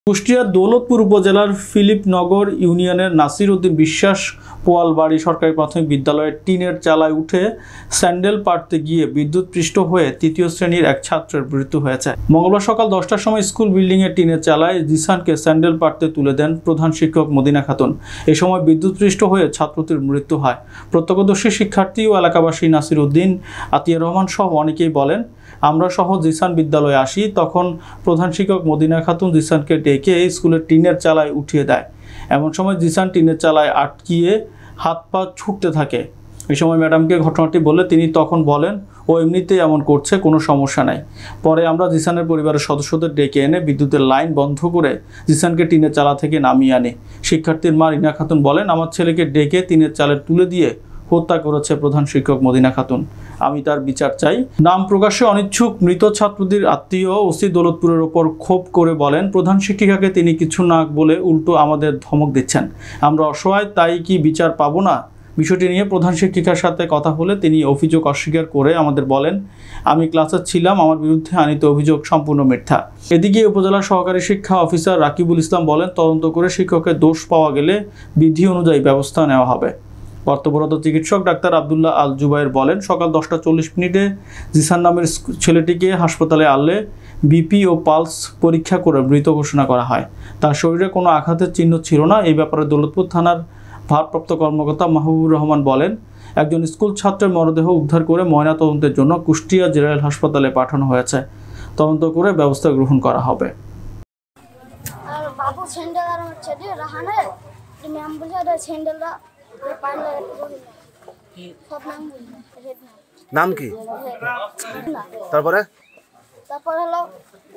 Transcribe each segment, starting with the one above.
কুষ্টিয়ার দৌলতপুর উপজেলার ফিলিপনগর ইউনিয়নের নাসির উদ্দিন বিশ্বাস পোয়ালবাড়ি সরকারি প্রাথমিক বিদ্যালয়ের টিনের চালায় উঠে স্যান্ডেল পাড়তে গিয়ে বিদ্যুৎপৃষ্ট হয়ে তৃতীয় শ্রেণীর এক ছাত্রের মৃত্যু হয়েছে। মঙ্গলবার সকাল 10টার সময় স্কুল বিল্ডিংয়ের টিনের চালায় জিসানকে স্যান্ডেল পাড়তে তুলে দেন প্রধান শিক্ষক মদিনা খাতুন। এ সময় বিদ্যুৎপৃষ্ট হয়ে ছাত্রটির মৃত্যু হয়। প্রত্যক্ষদর্শী শিক্ষার্থী ও এলাকাবাসী নাসির উদ্দিন, আতিয়া রহমান সহ অনেকেই বলেন, আমরা সহ জিসান বিদ্যালয়ে আসি, তখন প্রধান শিক্ষক মদিনা খাতুন জিসানকে ডেকে স্কুলের টিনের চালায় উঠিয়ে দেয়। এমন সময় জিসান টিনের চালায় আটকিয়ে হাত পা ছুটতে থাকে। এই সময় ম্যাডামকে ঘটনাটি বললে তিনি তখন বলেন, ও এমনিতেই এমন করছে, কোনো সমস্যা নাই। পরে আমরা জিসানের পরিবারের সদস্যদের ডেকে এনে বিদ্যুতের লাইন বন্ধ করে জিসানকে টিনের চালা থেকে নামিয়ে আনি। শিক্ষার্থীর মা রিনা খাতুন বলেন, আমার ছেলেকে ডেকে টিনের চালে তুলে দিয়ে হত্যা করেছে প্রধান শিক্ষক মদিনা খাতুন। আমি তার বিচার চাই। নাম প্রকাশে অনিচ্ছুক মৃত ছাত্রদের আত্মীয় ওসি দৌলতপুরের ওপর ক্ষোভ করে বলেন, প্রধান শিক্ষিকাকে তিনি কিছু না বলে উল্টো আমাদের ধমক দিচ্ছেন। আমরা অসহায়, তাই কি বিচার পাবো না? বিষয়টি নিয়ে প্রধান শিক্ষিকার সাথে কথা হলে তিনি অভিযোগ অস্বীকার করে আমাদের বলেন, আমি ক্লাসে ছিলাম, আমার বিরুদ্ধে আনিত অভিযোগ সম্পূর্ণ মিথ্যা। এদিকে উপজেলা সহকারী শিক্ষা অফিসার রাকিবুল ইসলাম বলেন, তদন্ত করে শিক্ষকের দোষ পাওয়া গেলে বিধি অনুযায়ী ব্যবস্থা নেওয়া হবে। কর্তব্যরত চিকিৎসক ডাক্তার আবদুল্লাহ আল জুবায়ের বলেন, সকাল 10টা 40 জিসান নামের ছেলেটিকে হাসপাতালে আনলে বিপি ও পালস পরীক্ষা করে মৃত ঘোষণা করা হয়। তার শরীরে কোনো আঘাতের চিহ্ন ছিল না। এই ব্যাপারে দৌলতপুর থানার ভারপ্রাপ্ত কর্মকর্তা মাহবুবুর রহমান বলেন, একজন স্কুল ছাত্রের মরদেহ উদ্ধার করে ময়নাতদন্তের জন্য কুষ্টিয়া জেনারেল হাসপাতালে পাঠানো হয়েছে। তদন্ত করে ব্যবস্থা গ্রহণ করা হবে। নাম কি? তারপরে হলো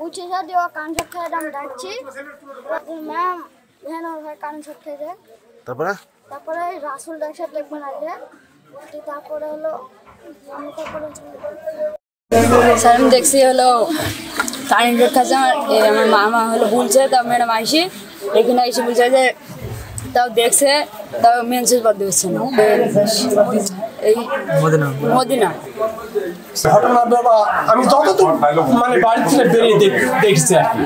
উঠে দেওয়া কান ছটকে ডাকছি, ম্যাম ভ্যান কান ছটকে দেয়। তারপরে রাসুল ডাকছে দেখবেন আগে। তারপরে হলো আমি দেখছি হলো কারেন্টের কাছে আমার মামা হলো বলছে, তা ম্যাডাম আইসি এখানে এসে বলছে যে তাও দেখছে, তাও মেন সুইচ বাদ দিচ্ছে না। এই মদিনা ঘটনা বাবা আমি যতদূর মানে বাড়ি থেকে বেরিয়ে দেখছি আর কি,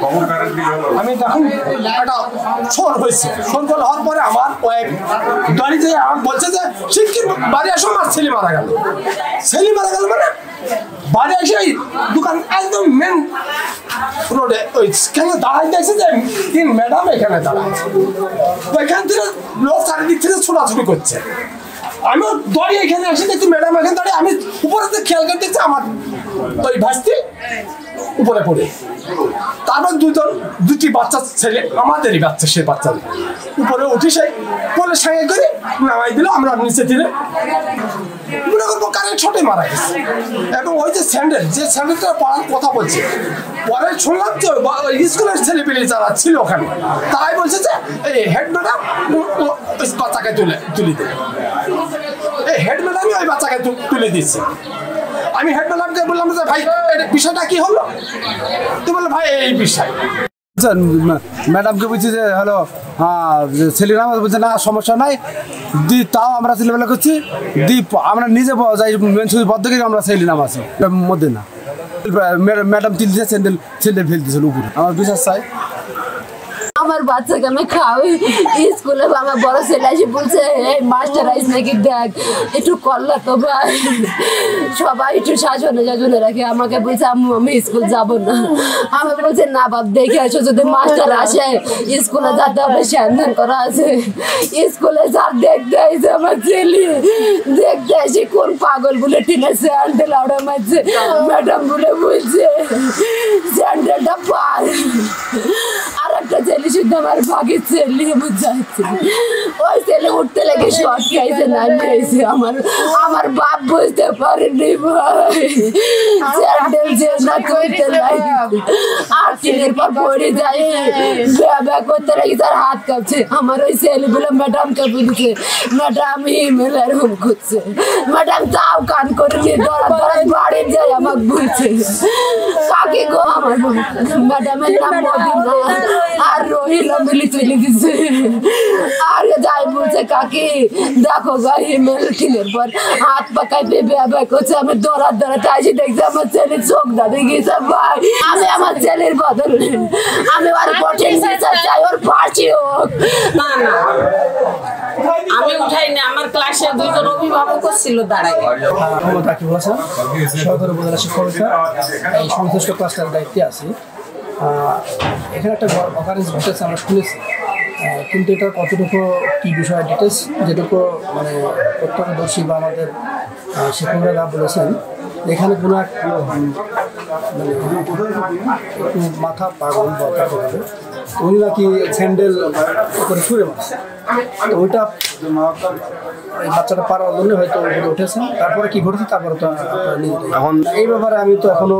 আমি তখন একটা শোর হয়েছে। শোর হওয়ার পরে আমার ওয়াইফ গাড়িতে আমার বলছে যে শিক্ষিত বাড়ি আসো, আমার ছেলে মারা গেল। ছেলে মারা গেল মানে বাড়ি এসে ওই দোকান একদম মেন রোডে ওইখানে দাঁড়াই দেখছে যে তিন ম্যাডাম এখানে দাঁড়াচ্ছে। ওইখান থেকে লোক চারিদিক থেকে ছোটাছুটি করছে। আমি দড়ি এখানে এসে দেখছি ম্যাডাম এখানে দাঁড়িয়ে, আমি উপরে খেয়াল করে দেখছি আমার ওই ভাস্তি উপরে পড়ে। তারপর দুটি বাচ্চা ছেলে, আমাদেরই বাচ্চা, সে বাচ্চা উপরে উঠি সেই পরে সঙ্গে করে নামাই দিল। আমরা নিচে দিলে মনে করবো কারেন্ট ছোটে মারা গেছে। এবং ওই যে স্যান্ডেলটা পড়ার কথা বলছে, পরে শুনলাম যে স্কুলের ছেলে পেলে যারা ছিল ওখানে তারাই বলছে যে এই হেড ম্যাডাম বাচ্চাকে তুলে দিল। এই হেড ম্যাডামই ওই বাচ্চাকে তুলে দিচ্ছে। আমি হেড ম্যাডামকে বললাম যে ভাই বিষয়টা কি হলো? তো বললো ভাই এই বিষয়। ম্যাডামকে বলছি যে হ্যালো ছেলেরা বলছে না সমস্যা নাই, তাও আমরা ছেলেবেলা করছি, আমরা নিজে যাই মেন সুইচ বদ্ধ থেকে আমরা ছেলে নাম আছি মধ্যে না। ম্যাডাম তিলছে স্যান্ডেল ফেলতেছিল উপরে। আমার বিশ্বাস চাই আমার বাচ্চাকে আমি খাওয়াই স্কুলে, আমার বড় ছেলে এসে বলছে এই মাস্টার আইস নাকি, দেখ একটু করলা তো ভাই, সবাই একটু শাসনে রাখে। আমাকে বলছে আমি স্কুল যাব না। আমি বলছি না বাপ, দেখে আসো, যদি মাস্টার আসে স্কুলে যাতে হবে স্যান্ডেল করা আছে। স্কুলে যা দেখতে আসে আমার ছেলে, দেখতে আসে কোন পাগল বলে টিনে স্যান্ডেল আউড়া মারছে। ম্যাডাম বলে বলছে স্যান্ডেলটা পার। আর একটা ছেলে শুধু আমার ভাগের ছেলে বুঝাচ্ছে, ওই ছেলে উঠতে লেগে শর্ট খাইছে, নামিয়ে হয়েছে। আমার বাপ বুঝতে পারেনি ভাই, স্যান্ডেল যে না করতে লাগে আর টিনের পর পড়ে যায়, ব্যাগ করতে লাগে, তার হাত কাঁপছে। আমার ওই ছেলে বলে ম্যাডামকে বলছে, ম্যাডাম ইমেল এরকম করছে। ম্যাডাম তাও কান করে নিয়ে দৌড়া বাড়ি যায়, আমাকে বলছে কাকে গো, আমার ম্যাডামের নাম মদিনা আর রহিলা মিলি চলে গেছে। আর যাই বলছে কাকি দেখো গাড়ি টিনের পর হাত পাকায় বেবে করছে। আমি দৌড়াতে আসি দেখছি আমার ছেলে চোখ দাঁড়ে গেছে। ভাই আমি আমার ছেলের বদলে আমি আর কঠিন বিচার চাই, ওর ফাঁসি হোক। না না আমি উঠাইনি, আমার ক্লাসে দুজন অভিভাবক ছিল দাঁড়ায়। মোহাম্মদ আকিব হাসান, সহকারী উপজেলা শিক্ষা অফিসার, এই সংশ্লিষ্ট ক্লাসটার দায়িত্বে আছি। এখানে একটা অকারেন্স ঘটেছে আমরা শুনেছি, কিন্তু এটা কতটুকু কী বিষয় ডিটেলস যেটুকু মানে প্রত্যক্ষদর্শী বা আমাদের শিক্ষকরা যা বলেছেন, এখানে কোনো এক মানে একটু মাথা পাগল বলতে হবে, উনি নাকি স্যান্ডেল করে ছুঁড়ে মারছে। তো ওইটা এই বাচ্চাটা পারার জন্য হয়তো উপরে উঠেছেন। তারপরে কি ঘটেছে তারপরে তো এখন এই ব্যাপারে আমি তো এখনো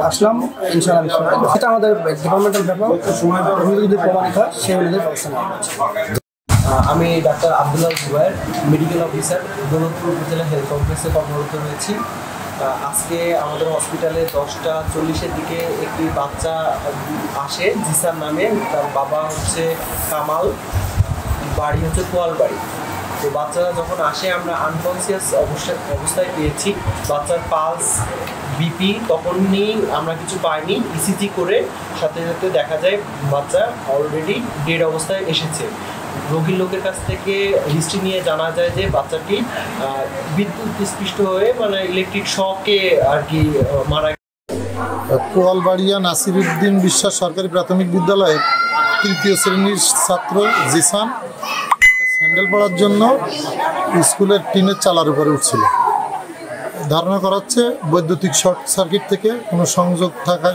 আসলাম, ইনশাআল্লাহ এটা আমাদের ডিপার্টমেন্টাল ব্যাপার, যদি প্রমাণিত হয় সেই অনুযায়ী ব্যবস্থা নেওয়া হচ্ছে। আমি doctor Abdullah Jubayer, medical officer, Daulatpur upazila health কমপ্লেক্সে কর্মরত রয়েছি। আজকে আমাদের হসপিটালে 10:40-এর দিকে একটি বাচ্চা আসে জিসান নামে। তার বাবা হচ্ছে কামাল, বাড়ি হচ্ছে পোয়ালবাড়ি। তো বাচ্চারা যখন আসে আমরা আনকনসিয়াস অবস্থায় পেয়েছি। বাচ্চার পালস, বিপি তখনই আমরা কিছু পাইনি। ইসিজি করে সাথে সাথে দেখা যায় বাচ্চা অলরেডি ডেড অবস্থায় এসেছে। রোগীর লোকের কাছ থেকে হিস্ট্রি নিয়ে জানা যায় যে বাচ্চাটি বিদ্যুৎ স্পৃষ্ট হয়ে মানে ইলেকট্রিক শকে আর কি মারা গেছে। পোয়ালবাড়িয়া নাসিরউদ্দিন বিশ্বাস সরকারি প্রাথমিক বিদ্যালয়ের 3য় শ্রেণীর ছাত্র জিসান স্যান্ডেল পড়ার জন্য স্কুলের টিনের চালার উপরে উঠছিল। ধারণা করা হচ্ছে বৈদ্যুতিক শর্ট সার্কিট থেকে কোনো সংযোগ থাকা,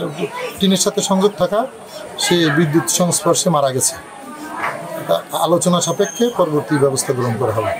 টিনের সাথে সংযোগ থাকা, সে বিদ্যুৎ সংস্পর্শে মারা গেছে। আলোচনা সাপেক্ষে পরবর্তী ব্যবস্থা গ্রহণ করা হবে।